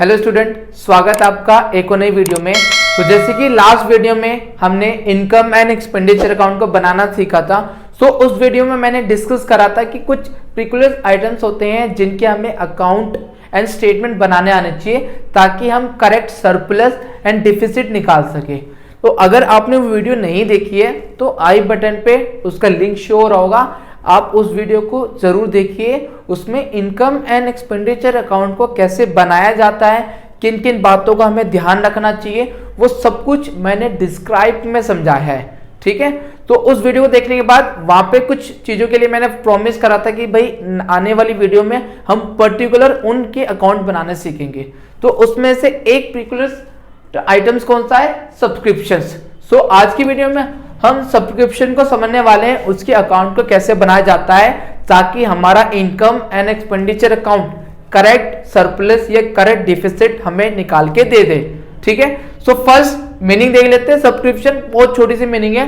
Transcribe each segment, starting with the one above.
Hello student, स्वागत है आपका एक और नई वीडियो में। तो जैसे कि लास्ट वीडियो में हमने इनकम एंड एक्सपेंडिचर अकाउंट को बनाना सीखा था। सो उस वीडियो में मैंने डिस्कस करा था कि कुछ पर्टिकुलर आइटम्स होते हैं जिनके हमें अकाउंट एंड स्टेटमेंट बनाने आने चाहिए ताकि हम करेक्ट सरप्लस एंड डिफिसिट निकाल सके। तो अगर आपने वो वीडियो नहीं देखी है तो आई बटन पे उसका लिंक शो हो रहा होगा, आप उस वीडियो को जरूर देखिए। उसमें इनकम एंड एक्सपेंडिचर अकाउंट को कैसे बनाया जाता है, किन किन बातों का हमें ध्यान रखना चाहिए, वो सब कुछ मैंने डिस्क्राइब में समझाया है। ठीक है, तो उस वीडियो को देखने के बाद वहां पे कुछ चीजों के लिए मैंने प्रॉमिस करा था कि भाई आने वाली वीडियो में हम पर्टिकुलर उनके अकाउंट बनाने सीखेंगे। तो उसमें से एक पर्टिकुलर आइटम्स कौन सा है? सब्सक्रिप्शंस। सो आज की वीडियो में हम सब्सक्रिप्शन को समझने वाले हैं, उसके अकाउंट को कैसे बनाया जाता है ताकि हमारा income and expenditure account correct surplus या करेक्ट डिफिसिट हमें निकाल के दे दे। ठीक है, सो फर्स्ट मीनिंग देख लेते हैं। सब्सक्रिप्शन बहुत छोटी सी मीनिंग है।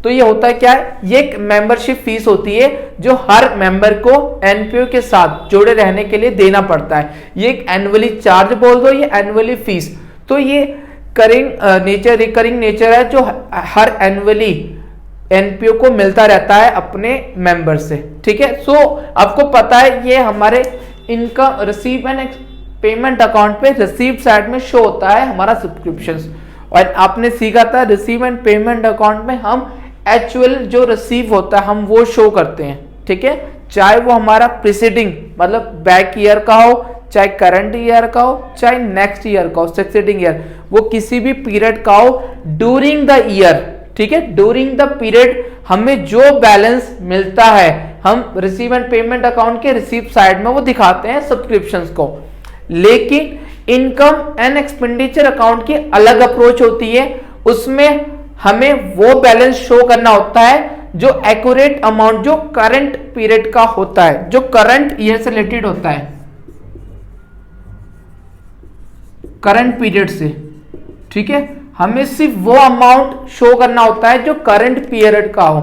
तो ये होता है क्या है? ये एक मेंबरशिप फीस होती है जो हर मेंबर को एनपीओ के साथ जुड़े रहने के लिए देना पड़ता है। ये एक एनुअली चार्ज बोल दो, ये एनुअली फीस। तो ये रिकरिंग नेचर है जो हर एनुअली एनपीओ को मिलता रहता है अपने मेंबर से। ठीक है, सो आपको पता है ये हमारे income receive and payment account पे रिसीव साइड में शो होता है हमारा सब्सक्रिप्शंस। और आपने सीखा था रिसीव एंड पेमेंट अकाउंट में हम एक्चुअल जो रिसीव होता है हम वो शो करते हैं। ठीक है, चाहे वो हमारा प्रीसीडिंग मतलब बैक ईयर का हो, चाहे करंट ईयर का हो, चाहे नेक्स्ट ईयर का हो, सक्सीडिंग ईयर, वो किसी भी पीरियड का हो ड्यूरिंग द ईयर। ठीक है, ड्यूरिंग द पीरियड हमें जो बैलेंस मिलता है हम रिसीव एंड पेमेंट अकाउंट के रिसीव साइड में वो दिखाते हैं सब्सक्रिप्शंस को। लेकिन इनकम एंड एक्सपेंडिचर अकाउंट की अलग अप्रोच होती है। उसमें हमें वो बैलेंस शो करना होता है जो एक्यूरेट अमाउंट जो करंट पीरियड का होता है, जो करंट ईयर से रिलेटेड होता है, करंट पीरियड से। ठीक है, हमें सिर्फ वो अमाउंट शो करना होता है जो करंट पीरियड का हो,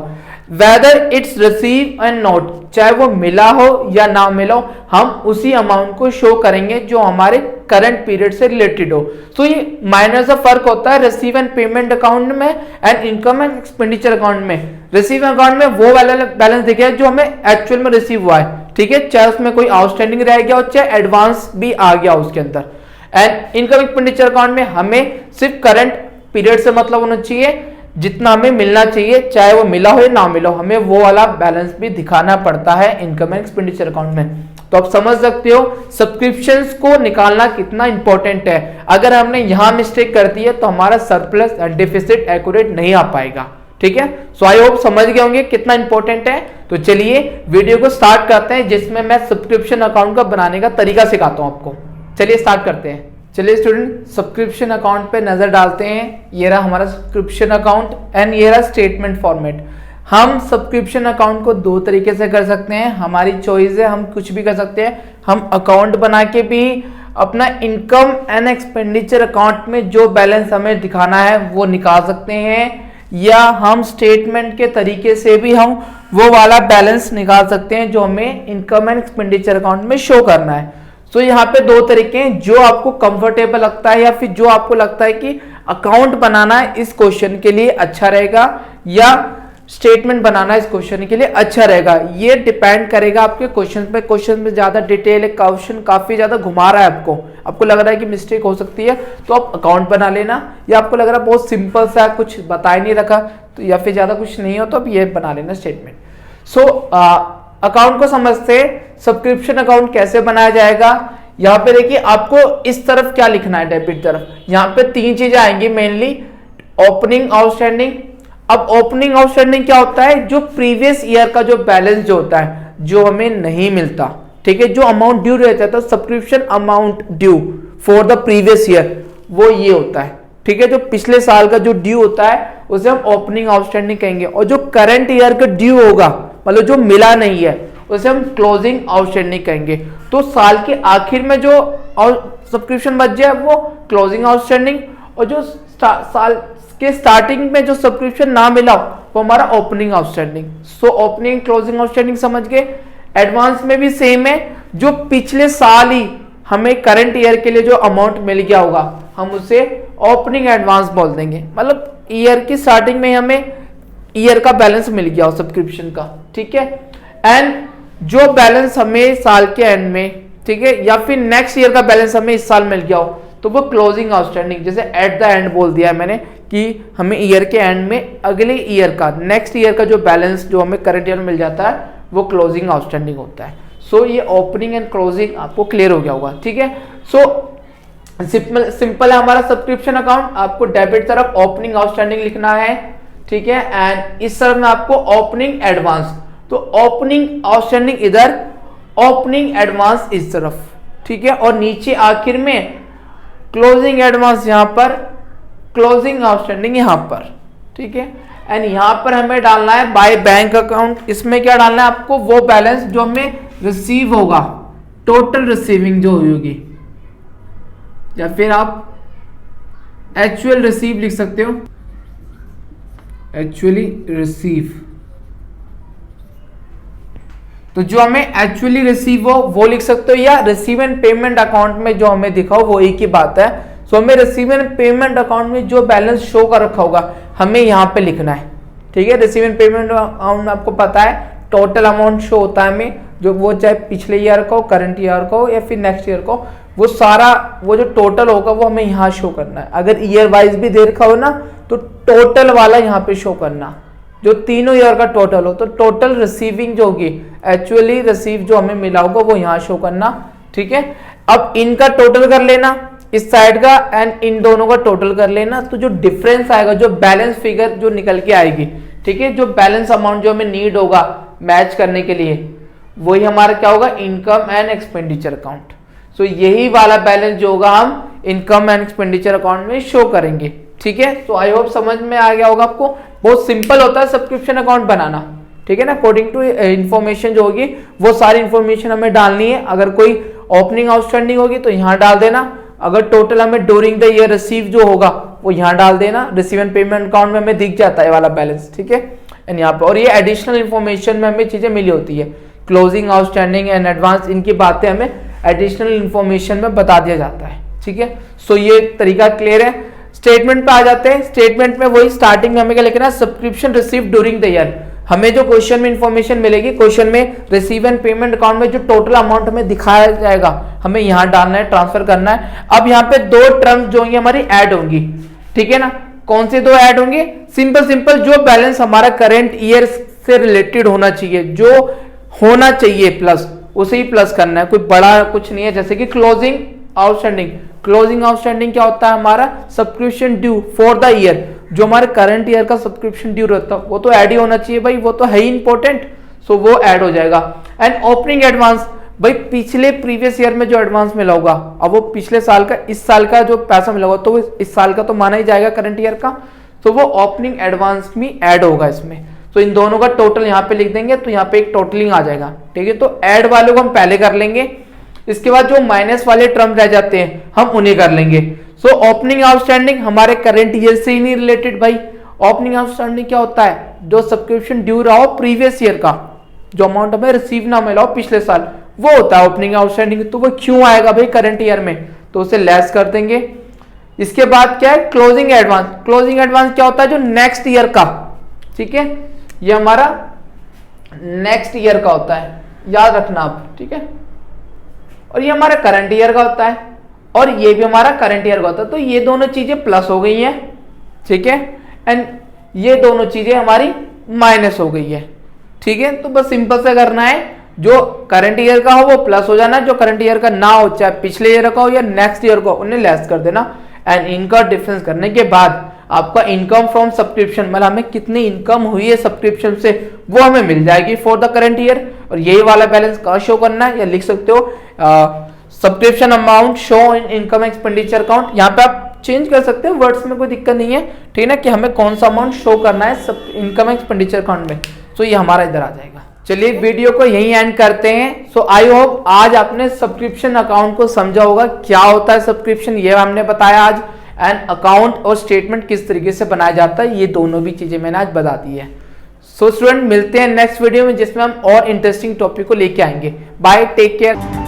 whether it's receive and not, चाहे वो मिला हो या ना मिला हो, हम उसी अमाउंट को शो करेंगे जो हमारे करंट पीरियड से रिलेटेड हो। तो ये माइनर सा फर्क होता है रिसीव एंड पेमेंट अकाउंट में and income and expenditure account में। रिसीव अकाउंट में वो बैलेंस दिखेगा जो हमें एक्चुअल में रिसीव हुआ है। ठीक है, चाहे उसमें कोई आउटस्टैंडिंग रह गया हो, चाहे एडवांस भी आ गया उसके अंदर। एंड इनकम एक्सपेंडिचर अकाउंट में हमें सिर्फ करंट पीरियड से मतलब होना चाहिए, जितना हमें मिलना चाहिए, चाहे वो मिला हो या ना मिला हो, हमें वो वाला बैलेंस भी दिखाना पड़ता है इनकम एंड एक्सपेंडिचर अकाउंट में। तो आप समझ सकते हो सब्सक्रिप्शंस को निकालना कितना इंपॉर्टेंट है। अगर हमने यहां मिस्टेक कर दी है तो हमारा सरप्लस एंड डिफिसिट एक्यूरेट नहीं आ पाएगा। ठीक है, सो आई होप समझ गए होंगे कितना इंपॉर्टेंट है। तो चलिए वीडियो को स्टार्ट करते हैं जिसमें मैं सब्सक्रिप्शन अकाउंट का बनाने का तरीका सिखाता हूं आपको। चलिए स्टार्ट करते हैं। चलिए स्टूडेंट, सब्सक्रिप्शन अकाउंट पे नजर डालते हैं। ये रहा हमारा सब्सक्रिप्शन अकाउंट एंड ये रहा स्टेटमेंट फॉर्मेट। हम सब्सक्रिप्शन अकाउंट को दो तरीके से कर सकते हैं, हमारी चॉइस है, हम कुछ भी कर सकते हैं। हम अकाउंट बना के भी अपना इनकम एंड एक्सपेंडिचर अकाउंट में जो बैलेंस हमें दिखाना है वो निकाल सकते हैं, या हम स्टेटमेंट के तरीके से भी हम वो वाला बैलेंस निकाल सकते हैं जो हमें इनकम एंड एक्सपेंडिचर अकाउंट में शो करना है। तो यहाँ पे दो तरीके हैं, जो आपको कंफर्टेबल लगता है या फिर जो आपको लगता है कि अकाउंट बनाना इस क्वेश्चन के लिए अच्छा रहेगा या स्टेटमेंट बनाना इस क्वेश्चन के लिए अच्छा रहेगा। ये डिपेंड करेगा आपके क्वेश्चन पे। क्वेश्चन में ज्यादा डिटेल है, क्वेश्चन काफी ज्यादा घुमा रहा है, आपको लग रहा है कि मिस्टेक हो सकती है तो आप अकाउंट बना लेना, या आपको लग रहा है बहुत सिंपल सा कुछ बता ही नहीं रखा तो या फिर ज्यादा कुछ नहीं हो तो आप ये बना लेना स्टेटमेंट। सो अकाउंट को समझते सब्सक्रिप्शन अकाउंट कैसे बनाया जाएगा। यहाँ पे देखिए आपको इस तरफ क्या लिखना है, डेबिट तरफ। यहाँ पे तीन चीजें आएंगी मेनली, ओपनिंग आउटस्टैंडिंग। अब ओपनिंग आउटस्टैंडिंग क्या होता है? जो प्रीवियस ईयर का जो बैलेंस जो होता है जो हमें नहीं मिलता। ठीक है, जो अमाउंट ड्यू रहता है तो subscription amount due for the previous year वो ये होता है। ठीक है, जो पिछले साल का जो ड्यू होता है उसे हम ओपनिंग आउटस्टैंडिंग कहेंगे, और जो करंट ईयर का ड्यू होगा मतलब जो मिला नहीं है उसे हम क्लोजिंग आउटस्टैंडिंग कहेंगे। तो साल के आखिर में जो सब्सक्रिप्शन बच जाए वो क्लोजिंग आउटस्टैंडिंग, और जो साल के स्टार्टिंग में जो सब्सक्रिप्शन ना मिला वो हमारा opening outstanding. So opening closing outstanding समझ गए। एडवांस में भी सेम है, जो पिछले साल ही हमें करंट ईयर के लिए जो अमाउंट मिल गया होगा हम उसे ओपनिंग एडवांस बोल देंगे। मतलब ईयर की स्टार्टिंग में हमें ईयर का बैलेंस मिल गया हो सब्सक्रिप्शन का, ठीक है। एंड जो बैलेंस हमें साल के एंड में, ठीक है, या फिर नेक्स्ट ईयर का बैलेंस हमें इस साल मिल गया हो तो वो क्लोजिंग आउटस्टैंडिंग, जैसे एट द एंड बोल दिया है मैंने कि हमें ईयर के एंड में अगले ईयर का, नेक्स्ट ईयर का जो बैलेंस जो हमें करंट ईयर में मिल जाता है वो क्लोजिंग आउटस्टैंडिंग होता है। सो ये ओपनिंग एंड क्लोजिंग आपको क्लियर हो गया होगा, ठीक है। सो सिंपल है हमारा सब्सक्रिप्शन अकाउंट। आपको डेबिट तरफ ओपनिंग आउटस्टैंडिंग लिखना है, ठीक है, एंड इस तरफ में आपको ओपनिंग एडवांस, तो ओपनिंग आउटस्टैंडिंग इधर, ओपनिंग एडवांस इस तरफ, ठीक है, और नीचे आखिर में क्लोजिंग एडवांस यहां पर, क्लोजिंग आउटस्टैंडिंग यहां पर, ठीक है। एंड यहां पर हमें डालना है बाय बैंक अकाउंट। इसमें क्या डालना है आपको, वो बैलेंस जो हमें रिसीव होगा, टोटल रिसीविंग जो होगी, या फिर आप एक्चुअल रिसीव लिख सकते हो, एक्चुअली रिसीव। तो जो हमें एक्चुअली रिसीव हो वो लिख सकते हो, या रिसीव एंड पेमेंट अकाउंट में जो हमें दिखा हो वो एक ही बात है। सो हमें रिसीव एंड पेमेंट अकाउंट में जो बैलेंस शो कर रखा होगा हमें यहाँ पे लिखना है, ठीक है। रिसीव एंड पेमेंट अकाउंट में आपको पता है टोटल अमाउंट शो होता है हमें, जो वो चाहे पिछले ईयर को, करंट ईयर को या फिर नेक्स्ट ईयर को, वो सारा वो जो टोटल होगा वो हमें यहाँ शो करना है। अगर ईयर वाइज भी दे रखा हो ना तो टोटल वाला यहाँ पे शो करना, जो तीनों ईयर का टोटल हो, तो टोटल रिसीविंग जो होगी, एक्चुअली रिसीव जो हमें मिला होगा वो यहाँ शो करना, ठीक है। अब इनका टोटल कर लेना इस साइड का एंड इन दोनों का टोटल कर लेना, तो जो डिफरेंस आएगा, जो बैलेंस फिगर जो निकल के आएगी, ठीक है, जो बैलेंस अमाउंट जो हमें नीड होगा मैच करने के लिए, वही हमारा क्या होगा, इनकम एंड एक्सपेंडिचर अकाउंट। सो यही वाला बैलेंस जो होगा हम इनकम एंड एक्सपेंडिचर अकाउंट में शो करेंगे, ठीक है। तो आई होप समझ में आ गया होगा आपको। बहुत सिंपल होता है सब्सक्रिप्शन अकाउंट बनाना, ठीक है ना। अकॉर्डिंग टू इन्फॉर्मेशन जो होगी वो सारी इन्फॉर्मेशन हमें डालनी है। अगर कोई ओपनिंग आउटस्टैंडिंग होगी तो यहाँ डाल देना, अगर टोटल हमें ड्यूरिंग द ईयर रिसीव जो होगा वो यहाँ डाल देना। रिसीव एंड पेमेंट अकाउंट में हमें दिख जाता है वाला बैलेंस, ठीक है, एंड यहाँ पर। और ये एडिशनल इन्फॉर्मेशन में हमें चीजें मिली होती है, क्लोजिंग आउटस्टैंडिंग एंड एडवांस, इनकी बातें हमें एडिशनल इन्फॉर्मेशन में बता दिया जाता है, ठीक है। सो ये तरीका क्लियर है। स्टेटमेंट पे आ जाते हैं। स्टेटमेंट में वही स्टार्टिंग में हमें क्या लिखना है, subscription receive during the year. हमें जो क्वेश्चन में इंफॉर्मेशन मिलेगी, क्वेश्चन में रिसीव एंड पेमेंट अकाउंट में जो टोटल अमाउंट हमें दिखाया जाएगा हमें यहाँ डालना है, ट्रांसफर करना है। अब यहाँ पे दो टर्म्स जो होंगी हमारी ऐड होंगी, ठीक है ना। कौन से दो ऐड होंगे, सिंपल जो बैलेंस हमारा करंट ईयर से रिलेटेड होना चाहिए, जो होना चाहिए प्लस, उसे ही प्लस करना है, कोई बड़ा कुछ नहीं है। जैसे कि क्लोजिंग आउटस्टैंडिंग, क्लोजिंग आउटस्टैंडिंग क्या होता है हमारा, subscription due for the year, जो हमारे करंट ईयर का सब्सक्रिप्शन ड्यू रहता है वो तो ऐड ही होना चाहिए भाई, वो तो है ही इंपॉर्टेंट, सो वो ऐड हो जाएगा। एंड ओपनिंग एडवांस, भाई पिछले प्रीवियस ईयर में जो एडवांस मिला होगा, अब वो पिछले साल का, इस साल का जो पैसा मिला होगा तो इस साल का तो माना ही जाएगा करंट ईयर का, तो वो ओपनिंग एडवांस में ऐड होगा इसमें। तो इन दोनों का टोटल यहाँ पे लिख देंगे तो यहाँ पे एक टोटलिंग आ जाएगा, ठीक है। तो ऐड वालों को हम पहले कर लेंगे, इसके बाद जो माइनस वाले टर्म रह जाते हैं हम उन्हें कर लेंगे। सो ओपनिंग आउटस्टैंडिंग हमारे करंट ईयर से ही नहीं रिलेटेड भाई। ओपनिंग आउटस्टैंडिंग क्या होता है, जो सब्सक्रिप्शन ड्यू रहा हो प्रीवियस ईयर का, जो अमाउंट हमें रिसीव ना मिला हो पिछले साल, वो होता है ओपनिंग आउटस्टैंडिंग। तो वो क्यों आएगा भाई करंट ईयर में, तो उसे लेस कर देंगे। इसके बाद क्या है, क्लोजिंग एडवांस। क्लोजिंग एडवांस क्या होता है, जो नेक्स्ट ईयर का, ठीक है, ये हमारा नेक्स्ट ईयर का होता है, याद रखना आप, ठीक है। और ये हमारा करंट ईयर का होता है और ये भी हमारा करंट ईयर का होता है। तो ये दोनों चीजें प्लस हो गई हैं, ठीक है, एंड ये दोनों चीजें हमारी माइनस हो गई है, ठीक है। तो बस सिंपल से करना है, जो करंट ईयर का हो वो प्लस हो जाना, जो करंट ईयर का ना हो, चाहे पिछले ईयर का हो या नेक्स्ट ईयर का हो, उन्हें लेस कर देना। एंड इनका डिफरेंस करने के बाद आपका इनकम फ्रॉम सब्सक्रिप्शन, मतलब हमें कितनी इनकम हुई है सब्सक्रिप्शन से, वो हमें मिल जाएगी फॉर द करंट ईयर। और यही वाला बैलेंस कहाँ शो करना है, या लिख सकते हो subscription amount show in income expenditure account. यहाँ पे आप चेंज कर सकते हो वर्ड्स में, कोई दिक्कत नहीं है, ठीक है ना, कि हमें कौन सा अमाउंट शो करना है इनकम एक्सपेंडिचर अकाउंट में। तो ये हमारा इधर आ जाएगा। चलिए वीडियो को यहीं एंड करते हैं। सो आई होप आज आपने सब्सक्रिप्शन अकाउंट को समझा होगा, क्या होता है सब्सक्रिप्शन ये हमने बताया आज, एंड अकाउंट और स्टेटमेंट किस तरीके से बनाया जाता है, ये दोनों भी चीजें मैंने आज बता दी है। सो स्टूडेंट मिलते हैं नेक्स्ट वीडियो में, जिसमें हम और इंटरेस्टिंग टॉपिक को लेके आएंगे। Bye, take care.